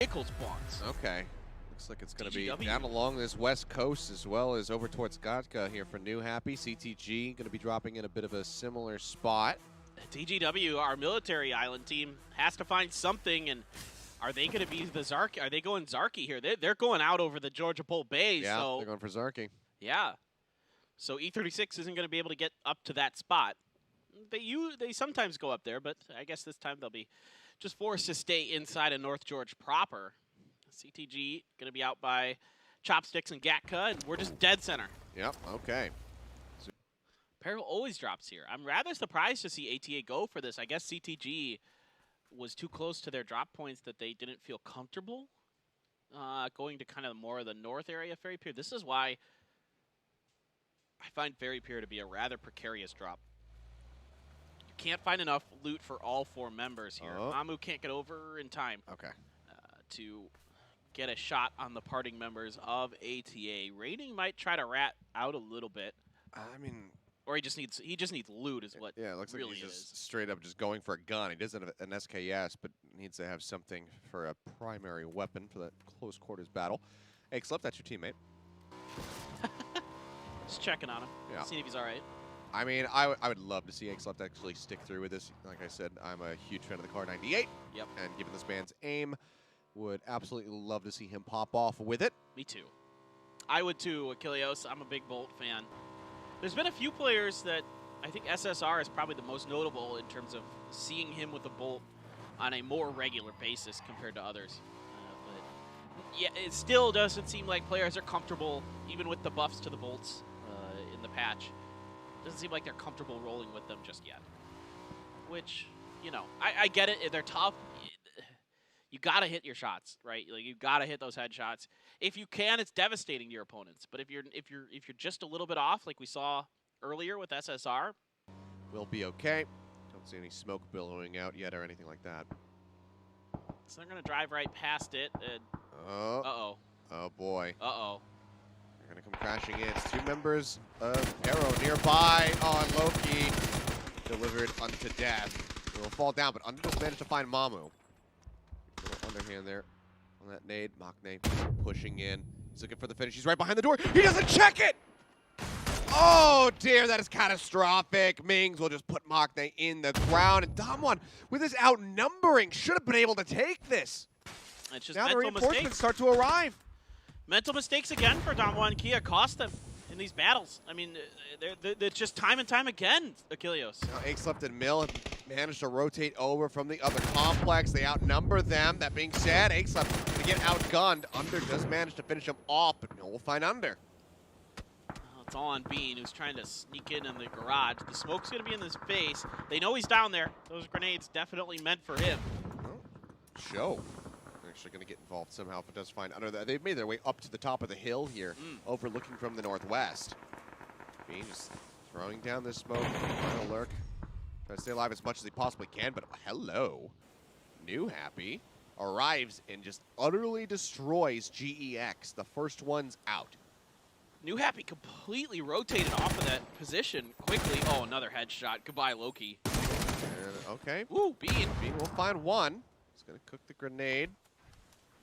vehicle spawns. Okay. Looks like it's going to be DGW. down along this west coast as well as over towards Gatka here for New Happy. CTG going to be dropping in a bit of a similar spot. DGW, our military island team, has to find something, and are they going to be the Zarky? Are they going Zarky here? They're going out over the Georgia Pole Bay. Yeah, so, they're going for Zarky. Yeah. So E36 isn't going to be able to get up to that spot. They sometimes go up there, but I guess this time they'll be just forced to stay inside of North George proper. CTG going to be out by Chopsticks and Gatka, and we're just dead center. Yep, okay. Peril always drops here. I'm rather surprised to see ATA go for this. I guess CTG was too close to their drop points that they didn't feel comfortable going to kind of more of the north area of Ferry Pier. This is why I find Ferry Pier to be a rather precarious drop. You can't find enough loot for all 4 members here. Mamu can't get over in time to get a shot on the parting members of ATA. Rating might try to rat out a little bit. I mean... Or he just needs loot is what it looks really like he's just straight up just going for a gun. He doesn't have an SKS, but needs to have something for a primary weapon for that close quarters battle. Hey, Xlep, that's your teammate. Just checking on him, seeing if he's all right. I mean, I would love to see Xlep actually stick through with this. Like I said, I'm a huge fan of the Car 98. Yep. And given this man's aim, would absolutely love to see him pop off with it. Me too. I would too, Achilleos. I'm a big Bolt fan. There's been a few players that I think SSR is probably the most notable in terms of seeing him with a Bolt on a more regular basis compared to others. But yeah, it still doesn't seem like players are comfortable, even with the buffs to the Bolts in the patch. Doesn't seem like they're comfortable rolling with them just yet. Which, you know, I get it. They're tough. You gotta hit your shots, right? Like you gotta hit those headshots. If you can, it's devastating to your opponents. But if you're just a little bit off, like we saw earlier with SSR, we'll be okay. Don't see any smoke billowing out yet or anything like that. So they're gonna drive right past it. Oh boy. They're gonna come crashing in. It's 2 members of Arrow nearby on Loki, delivered unto death. They will fall down, but Under does manage to find Mamu. Little underhand there on that nade. Machne pushing in. He's looking for the finish. He's right behind the door. He doesn't check it! Oh dear, that is catastrophic. Mings will just put Machne in the ground. And Damwon, with his outnumbering, should have been able to take this. It's just now the mental reinforcements mistakes. start to arrive. Mental mistakes again for Damwon. Kia cost them in these battles. I mean, it's just time and time again, Achilleos. Xlep and Mill have managed to rotate over from the other complex. They outnumber them. That being said, Xlep to get outgunned. Under does manage to finish him off, but Mill will find Under. It's all on Bean, who's trying to sneak in the garage. The smoke's going to be in his face. They know he's down there. Those grenades definitely meant for him. Show. They're actually going to get involved somehow if it does find Under. They've made their way up to the top of the hill here, overlooking from the northwest. Bean just throwing down this smoke. Trying to lurk. Trying to stay alive as much as he possibly can, but hello. New Happy arrives and just utterly destroys GEX. The first one's out. New Happy completely rotated off of that position quickly. Oh, another headshot. Goodbye, Loki. Okay. Ooh, Bean. Bean will find one. He's going to cook the grenade.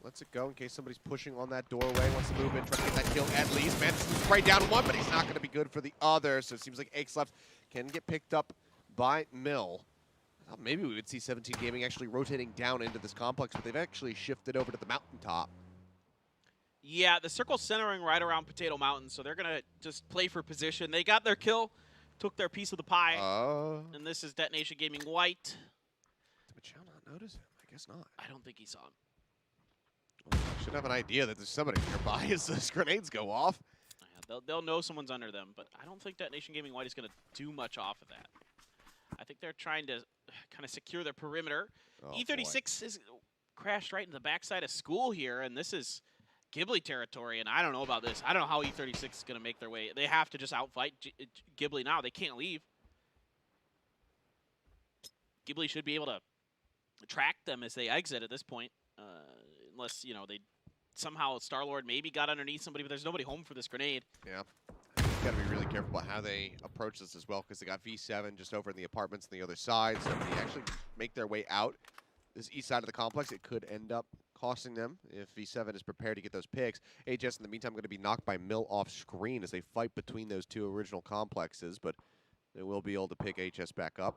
Lets it go in case somebody's pushing on that doorway. Wants to move in, try to get that kill at least. Manages to spray down one, but he's not going to be good for the other. So it seems like Xlep can get picked up by Mill. Maybe we would see 17 Gaming actually rotating down into this complex, but they've actually shifted over to the mountaintop. Yeah, the circle's centering right around Potato Mountain, so they're going to just play for position. They got their kill, took their piece of the pie, and this is Detonation Gaming White. Did Michelle not notice him? I guess not. I don't think he saw him. Well, I should have an idea that there's somebody nearby as those grenades go off. Yeah, they'll know someone's under them, but I don't think Detonation Gaming White is going to do much off of that. I think they're trying to kind of secure their perimeter. E36 is crashed right in the backside of school here, and this is Ghibli territory, and I don't know about this. I don't know how E36 is going to make their way. They have to just outfight Ghibli now. They can't leave. Ghibli should be able to track them as they exit at this point, unless, you know, they somehow Star-Lord maybe got underneath somebody, but there's nobody home for this grenade. Yeah. You've got to be really careful about how they approach this as well, because they got V7 just over in the apartments on the other side, so if they actually make their way out this east side of the complex, it could end up costing them if V7 is prepared to get those picks. HS, in the meantime, going to be knocked by Mill off screen as they fight between those two original complexes, but they will be able to pick HS back up.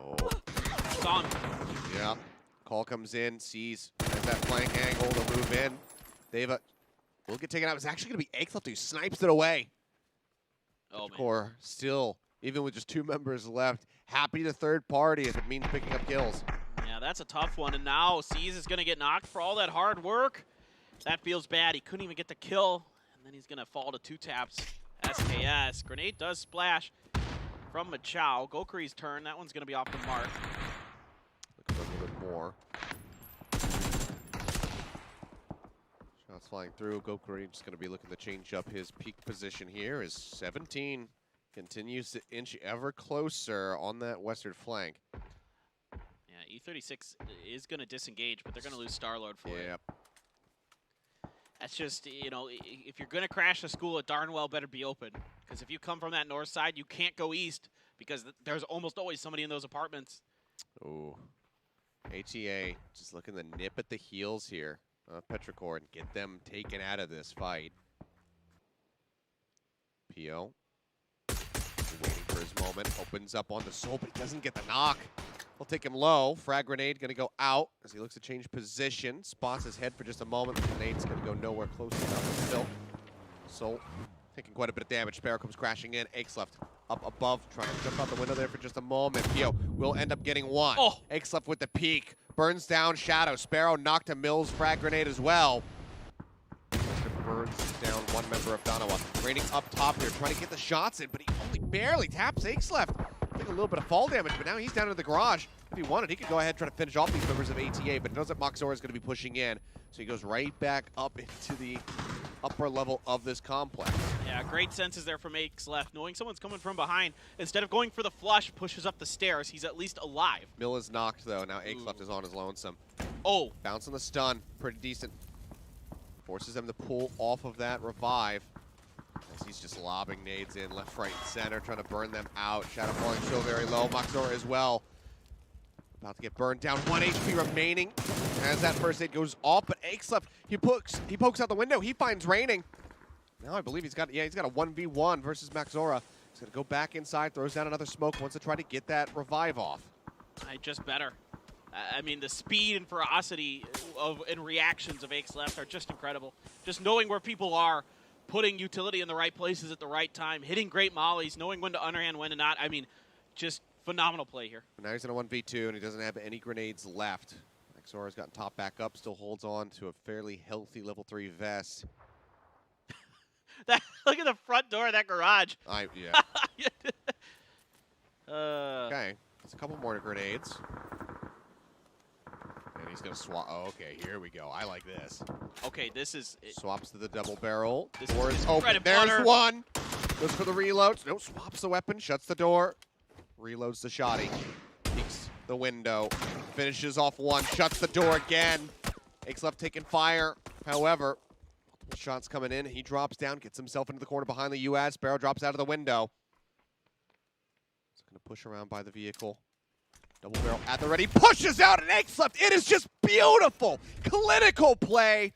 Oh. Yeah. Call comes in, sees has that flank angle to move in. DAEVA will get taken out. It's actually going to be Eggsleft who snipes it away. Oh, Core still, even with just 2 members left, happy to third party if it means picking up kills. Yeah, that's a tough one. And now Seas is going to get knocked for all that hard work. That feels bad. He couldn't even get the kill. And then he's going to fall to 2 taps. SKS. Grenade does splash from maczora. Gokuri's turn. That one's going to be off the mark. Looking for a little bit more. Shots flying through. Gokuri just going to be looking to change up his peak position here as 17 continues to inch ever closer on that western flank. Yeah, E36 is going to disengage, but they're going to lose Starlord for it. That's just, you know, if you're going to crash a school, it darn well better be open. Because if you come from that north side, you can't go east because there's almost always somebody in those apartments. Oh, ATA just looking to nip at the heels here. Petrichor and get them taken out of this fight. Pio waiting for his moment, opens up on the soul, but he doesn't get the knock. We'll take him low. Frag grenade going to go out as he looks to change position. Spots his head for just a moment. The grenade's going to go nowhere close enough. Still, Soul taking quite a bit of damage. Sparrow comes crashing in. Eggsleft up above, trying to jump out the window there for just a moment. Pio will end up getting one. Oh. Eggsleft with the peek. Burns down Shadow. Sparrow knocked to Mills. Frag grenade as well. Burns down one member of Danawa. Raining up top here, trying to get the shots in, but he only barely taps Eggsleft. Taking a little bit of fall damage, but now he's down in the garage. If he wanted, he could go ahead and try to finish off these members of ATA, but he knows that maczora is going to be pushing in, so he goes right back up into the upper level of this complex. Yeah, great senses there from Eggsleft. Knowing someone's coming from behind, instead of going for the flush, pushes up the stairs. He's at least alive. Mill is knocked, though. Now Eggsleft is on his lonesome. Oh. Bounce on the stun. Pretty decent. Forces them to pull off of that revive. As he's just lobbing nades in left, right, and center, trying to burn them out. Shadow falling so very low. maczora as well. About to get burned down. 1 HP remaining as that first aid goes off, but Eggsleft, he pokes out the window. He finds raining. Now I believe he's got a 1v1 versus maczora. He's going to go back inside, throws down another smoke, wants to try to get that revive off. Just better. I mean, the speed and ferocity and reactions of Eggsleft are just incredible. Just knowing where people are, putting utility in the right places at the right time, hitting great mollies, knowing when to underhand, when to not. I mean, just phenomenal play here. Now he's in a 1v2, and he doesn't have any grenades left. maxora's gotten top back up, still holds on to a fairly healthy level 3 vest. Look at the front door of that garage. Yeah. Okay, there's a couple more grenades. And he's going to swap. Oh, okay, here we go. I like this. Okay, this is... Swaps to the double barrel. This door is open. There's one. Goes for the reloads. No, swaps the weapon, shuts the door. Reloads the shotty. Peeks the window. Finishes off one, shuts the door again. Eggsleft taking fire. However, multiple shots coming in. He drops down, gets himself into the corner behind the UAD. Sparrow drops out of the window. He's going to push around by the vehicle. Double barrel at the ready, pushes out an Eggsleft. It is just beautiful, clinical play.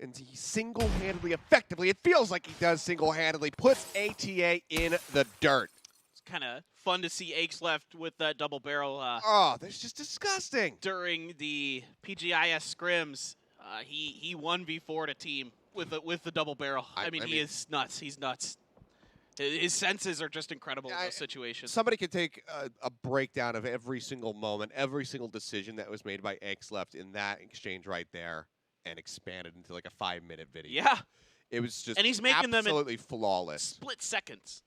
And he single-handedly, effectively, it feels like he does single-handedly, puts ATA in the dirt. It's kind of fun to see Eggsleft with that double barrel. Oh, that's just disgusting. During the PGIS scrims, he 1v4'd a team with the double barrel. I mean, he is nuts. He's nuts. His senses are just incredible in those situations. Somebody could take a breakdown of every single moment, every single decision that was made by Eggsleft in that exchange right there and expand it into like a 5-minute video. Yeah. It was just and he's making absolutely them in flawless. Split seconds.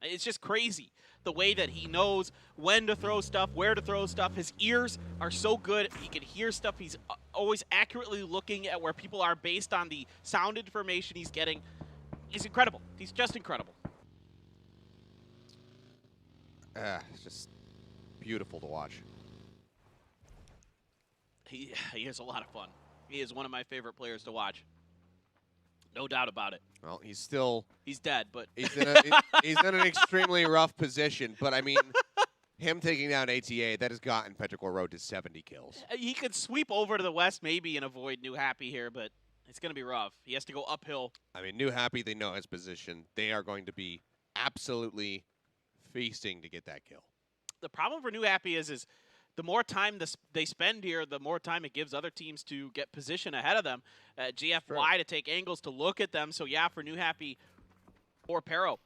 It's just crazy. The way that he knows when to throw stuff, where to throw stuff. His ears are so good. He can hear stuff. He's always accurately looking at where people are based on the sound information he's getting. He's incredible. He's just incredible. It's just beautiful to watch. He is a lot of fun. He is one of my favorite players to watch. No doubt about it. Well, he's dead, but he's in an extremely rough position. But I mean, him taking down ATA, that has gotten Petrichor Road to 70 kills. He could sweep over to the west maybe and avoid New Happy here, but it's going to be rough. He has to go uphill. I mean, New Happy, they know his position. They are going to be absolutely feasting to get that kill. The problem for New Happy is the more time they spend here, the more time it gives other teams to get position ahead of them. GFY to take angles to look at them. So, yeah, for New Happy or Pero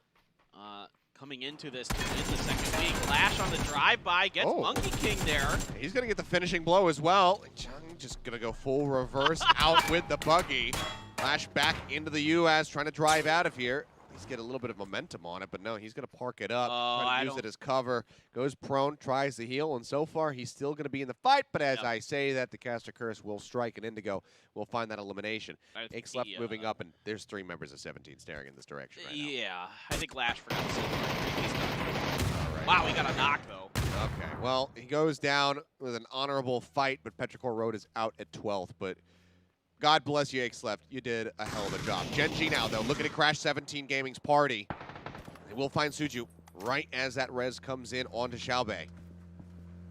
coming into this in the second week. Lash on the drive-by, gets Monkey King there. He's going to get the finishing blow as well. Chung just going to go full reverse out with the buggy. Lash back into the U.S., trying to drive out of here. He's getting a little bit of momentum on it, but no, he's going to park it up, try to use it as cover. Goes prone, tries to heal, and so far he's still going to be in the fight. But as I say that, the caster curse will strike, and Indigo will find that elimination. Aches left moving up, and there's 3 members of 17 staring in this direction right now. Yeah, I think Lash forgot to say he's done. Wow, he got a knock, though. Okay, well, he goes down with an honorable fight, but Petrichor Road is out at 12th. But God bless you, Aches left. You did a hell of a job. Gen.G now, though, looking to crash 17 Gaming's party. They will find Suju right as that res comes in onto Xiaobei.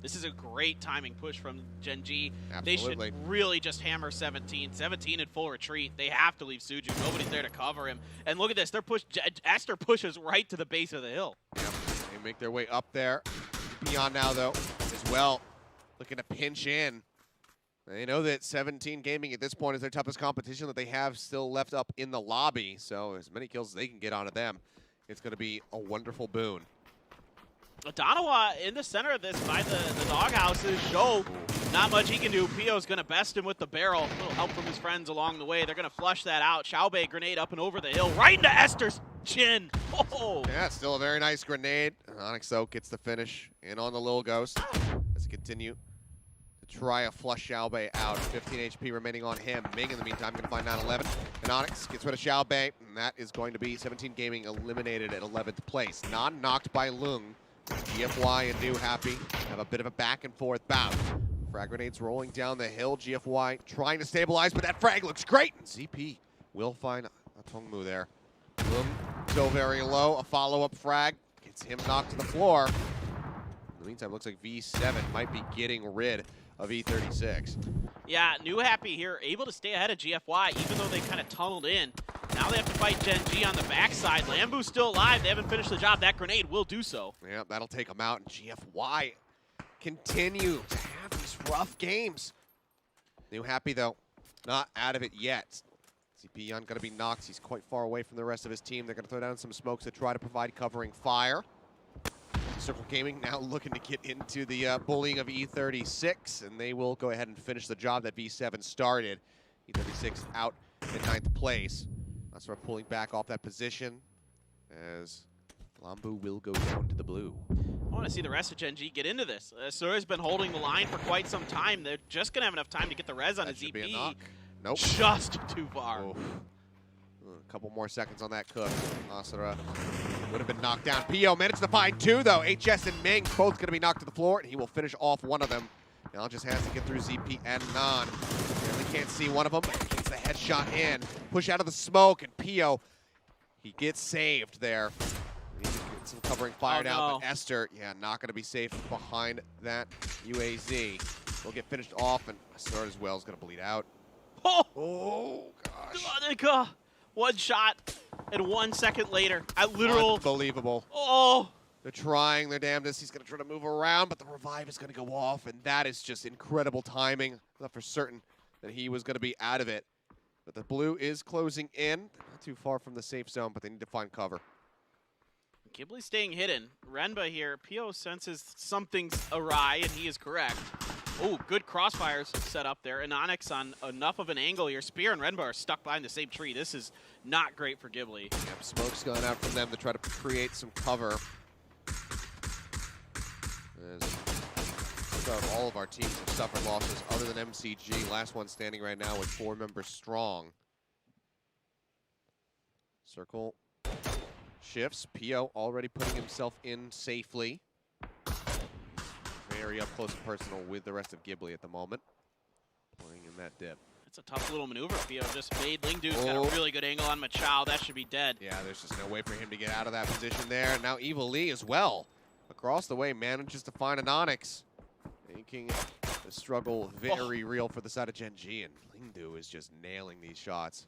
This is a great timing push from Gen.G. Absolutely. They should really just hammer 17. 17 in full retreat. They have to leave Suju. Nobody's there to cover him. And look at this. Esther pushes right to the base of the hill. Yep. They make their way up there. Beyond now, though, as well. Looking to pinch in. They know that 17 Gaming at this point is their toughest competition that they have still left up in the lobby. So as many kills as they can get onto them, it's going to be a wonderful boon. Danawa in the center of this by the doghouses. Show not much he can do. Pio's going to best him with the barrel. A little help from his friends along the way. They're going to flush that out. Xiaobei grenade up and over the hill, right into Esther's chin. Oh! Yeah, still a very nice grenade. Inonix, though, gets the finish in on the Lil Ghost as he continue to try a flush Xiaobei out. 15 HP remaining on him. Ming, in the meantime, going to find 9-11. Inonix gets rid of Xiaobei, and that is going to be 17 Gaming eliminated at 11th place. Non-knocked by Lung. GFY and New Happy have a bit of a back-and-forth bout. Frag grenades rolling down the hill. GFY trying to stabilize, but that frag looks great. And ZP will find a Tongmu there. Lung still very low. A follow-up frag gets him knocked to the floor. In the meantime, looks like V7 might be getting rid of E36. Yeah, New Happy here, able to stay ahead of GFY, even though they kind of tunneled in. Now they have to fight Gen.G on the backside. Lambu's still alive. They haven't finished the job. That grenade will do so. Yeah, that'll take them out. And GFY continue to have these rough games. New Happy, though, not out of it yet. ZP going to be knocked. He's quite far away from the rest of his team. They're going to throw down some smokes to try to provide covering fire. Circle Gaming now looking to get into the bullying of E36, and they will go ahead and finish the job that V7 started. E36 out in 9th place. Asura pulling back off that position as Lambu will go down to the blue. I want to see the rest of Gen.G get into this. Asura's been holding the line for quite some time. They're just going to have enough time to get the res on a ZP. Be a knock. Nope. Just too far. Oof. A couple more seconds on that cook. Asura would have been knocked down. Pio managed to find 2, though. HS and Ming both going to be knocked to the floor, and he will finish off one of them. Now just has to get through ZP and Non. Really can't see one of them. Gets the headshot in. Push out of the smoke, and Pio, he gets saved there. He needs to get some covering fire down, but Esther, yeah, not going to be safe behind that UAZ. Will get finished off, and Asura as well is going to bleed out. Oh gosh. One shot, and 1 second later, at literal. Unbelievable. Oh. They're trying their damnedest. He's going to try to move around, but the revive is going to go off, and that is just incredible timing. I thought for certain that he was going to be out of it. But the blue is closing in. Not too far from the safe zone, but they need to find cover. Ghibli staying hidden. Renba here. Pio senses something's awry, and he is correct. Oh, good crossfires set up there. Inonix on enough of an angle here. Spear and Renba are stuck behind the same tree. This is not great for Ghibli. Yep, smoke's going out from them to try to create some cover. All of our teams have suffered losses other than MCG. Last one standing right now with 4 members strong. Circle shifts. Pio already putting himself in safely. Very up close and personal with the rest of Ghibli at the moment. Playing in that dip. It's a tough little maneuver. Pio just made. Lingdu's got a really good angle on Machao. That should be dead. Yeah, there's just no way for him to get out of that position there. Now Evil Lee as well. A across the way manages to find Inonix, making the struggle very real for the side of Gen.G, and Lingdu is just nailing these shots.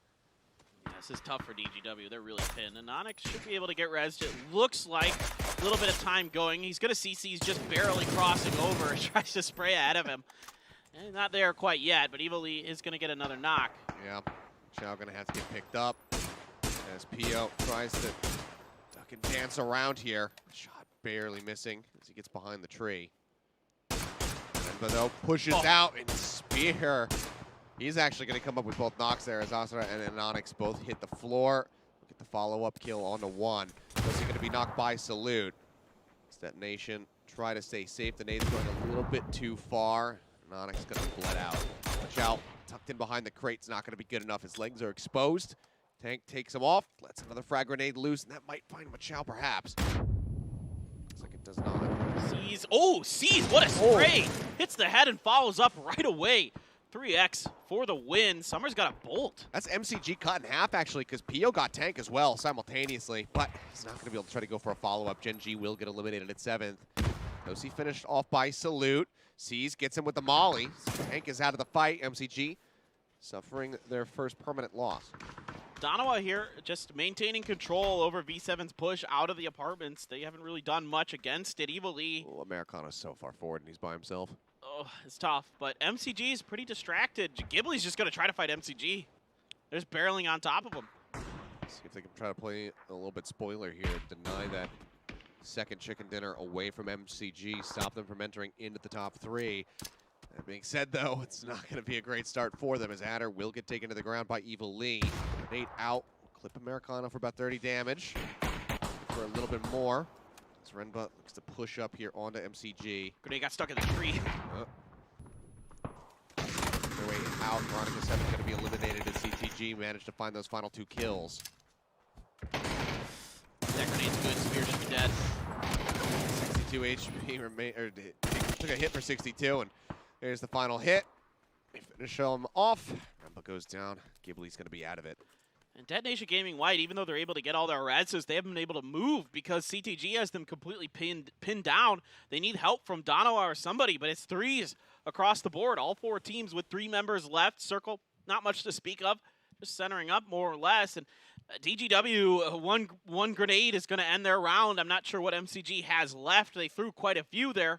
Yeah, this is tough for DGW. They're really pinned. Inonix should be able to get rezzed. It looks like a little bit of time going. He's going to see C's just barely crossing over. Tries to spray ahead of him. And not there quite yet, but Evil Lee is going to get another knock. Yeah, Chow going to have to get picked up as Pio tries to duck and dance around here. Shot barely missing as he gets behind the tree. But though pushes out and spear. He's actually going to come up with both knocks there as Asura and Inonix both hit the floor. Look at the follow-up kill onto one. Was he going to be knocked by Salute? Detonation, try to stay safe. The nade's going a little bit too far. Inonix going to bled out. Watch out, tucked in behind the crate's not going to be good enough. His legs are exposed. Tank takes him off, lets another frag grenade loose, and that might find Machao perhaps. Looks like it does not. Sees, Sees, what a spray! Hits the head and follows up right away. 3x for the win. Summer's got a bolt. That's MCG cut in half, actually, because Pio got tank as well simultaneously, but he's not going to be able to try to go for a follow-up. Gen.G will get eliminated at 7th. Nosi finished off by Salute. Sees, gets him with the molly. Tank is out of the fight. MCG suffering their first permanent loss. Danawa here just maintaining control over V7's push out of the apartments. They haven't really done much against it. Evil Lee. Oh, Americano's so far forward and he's by himself. Oh, it's tough, but MCG is pretty distracted. Ghibli's just going to try to fight MCG. There's barreling on top of him. See if they can try to play a little bit spoiler here, deny that second chicken dinner away from MCG, stop them from entering into the top 3. That being said, though, it's not going to be a great start for them as Adder will get taken to the ground by Evil Lee. Nate out, clip Americano for about 30 damage. For a little bit more. As Renba looks to push up here onto MCG. Grenade got stuck in the tree. Their way out, Veronica 7 going to be eliminated as CTG managed to find those final 2 kills. That grenade's good, Spear should be dead. 62 HP remain, or took a hit for 62, and there's the final hit. They finish him off. Renba goes down. Ghibli's going to be out of it. And Detonation Gaming White, even though they're able to get all their rezzes, they haven't been able to move because CTG has them completely pinned down. They need help from Danawa or somebody, but it's 3s across the board. All 4 teams with 3 members left. Circle, not much to speak of, just centering up more or less. And DGW, one grenade is going to end their round. I'm not sure what MCG has left. They threw quite a few there,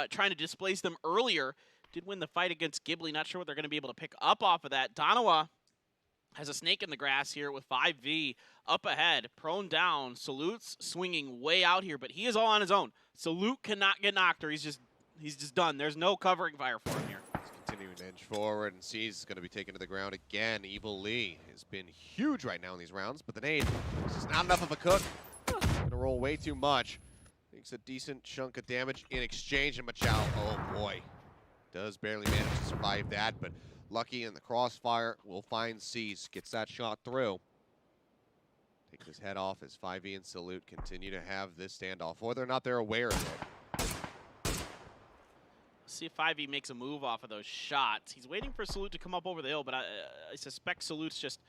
trying to displace them earlier. Did win the fight against Ghibli. Not sure what they're going to be able to pick up off of that. Danawa has a snake in the grass here with 5V up ahead, prone down. Salute's swinging way out here, but he is all on his own. Salute cannot get knocked, or he's just done. There's no covering fire for him here. He's continuing to edge forward, and C's going to be taken to the ground again. Evil Lee has been huge right now in these rounds, but the nade is just not enough of a cook. Going to roll way too much. Takes a decent chunk of damage in exchange, and Machao, oh boy, does barely manage to survive that, but lucky in the crossfire will find C's, gets that shot through. Take his head off as 5E and Salute continue to have this standoff, whether or not they're aware of it. Let's see if 5E makes a move off of those shots. He's waiting for Salute to come up over the hill, but I suspect Salute's just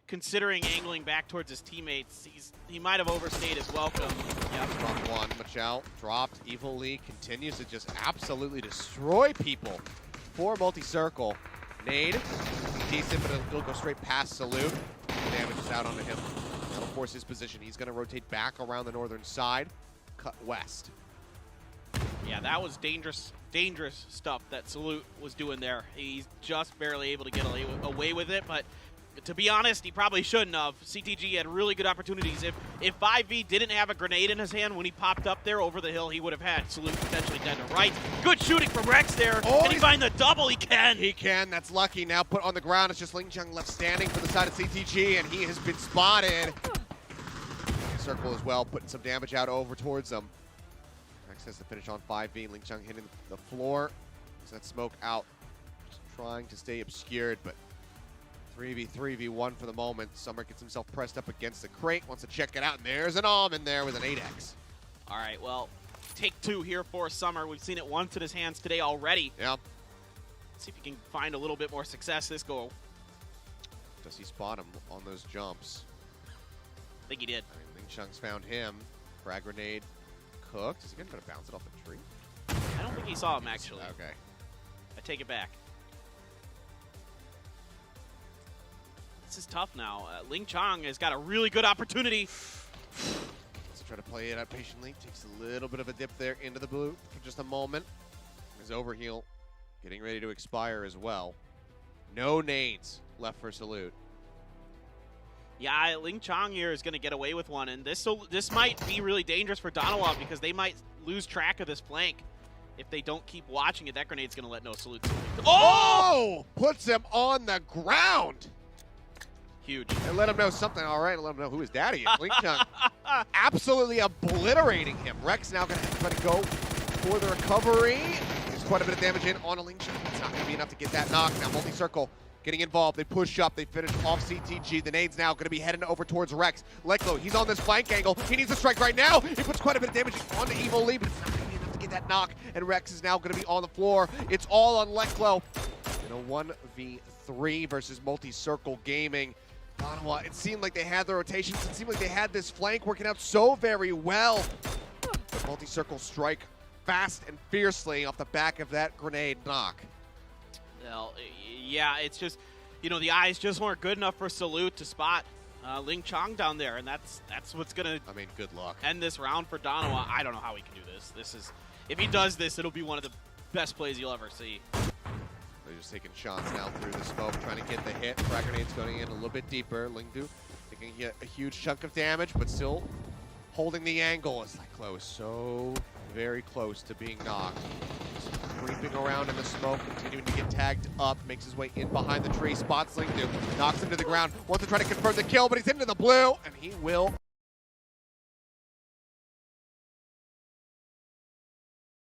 considering angling back towards his teammates. He might have overstayed his welcome. Yep. Front one, Machao dropped. Evil Lee continues to just absolutely destroy people. 4 multi-circle. Nade, decent, but it'll go straight past Salute. Damage is out onto him. That'll force his position. He's going to rotate back around the northern side, cut west. Yeah, that was dangerous stuff that Salute was doing there. He's just barely able to get away with it, but to be honest, he probably shouldn't have. CTG had really good opportunities. If 5V didn't have a grenade in his hand when he popped up there over the hill, he would have had Salute potentially dead to right. Good shooting from Rex there. Oh, can he find the double? He can. He can. That's lucky. Now put on the ground. It's just Ling Chung left standing for the side of CTG, and he has been spotted. Circle as well, putting some damage out over towards them. Rex has to finish on 5V. Ling Chung hitting the floor. Gets that smoke out. Just trying to stay obscured, but 3v1 for the moment. Summer gets himself pressed up against the crate, wants to check it out, and there's an Alm in there with an 8x. All right, well, take 2 here for Summer. We've seen it once in his hands today already. Yeah. Let's see if he can find a little bit more success this go. Does he spot him on those jumps? I think he did. I mean, Ling Chung's found him. Frag grenade cooked. Is he gonna try to bounce it off the tree? I don't think he saw him, actually. Okay. I take it back. This is tough now. Ling Chong has got a really good opportunity. Let's try to play it out patiently. Takes a little bit of a dip there into the blue for just a moment. His overheal getting ready to expire as well. No nades left for Salute. Yeah, Ling Chong here is going to get away with one, and this might be really dangerous for Danawa because they might lose track of this flank if they don't keep watching it. That grenade's going to let no Salute. Oh! Puts him on the ground. Huge. And let him know something, all right, and let him know who his daddy is. Ling Chong absolutely obliterating him. Rex now going to have to try to go for the recovery. There's quite a bit of damage in on a Ling Chong. It's not going to be enough to get that knock. Now multi-circle getting involved. They push up. They finish off CTG. The nade's now going to be heading over towards Rex. Leklo, he's on this flank angle. He needs to strike right now. He puts quite a bit of damage on the Evo Lee, but it's not going to be enough to get that knock. And Rex is now going to be on the floor. It's all on Leklo. In a 1v3 versus multi-circle gaming. Danawa, it seemed like they had the rotations. It seemed like they had this flank working out so very well. The multi-circle strike fast and fiercely off the back of that grenade knock. Well, yeah, it's just, you know, the eyes just weren't good enough for Salute to spot Ling Chong down there, and that's what's going to good luck. End this round for Danawa. I don't know how he can do this. If he does this, it'll be one of the best plays you'll ever see. They're just taking shots now through the smoke, trying to get the hit. Frag grenades going in a little bit deeper. Lingdu taking a huge chunk of damage, but still holding the angle. It's like close, so very close to being knocked. Just creeping around in the smoke, continuing to get tagged up, makes his way in behind the tree, spots Lingdu, knocks him to the ground, wants to try to confirm the kill, but he's into the blue, and he will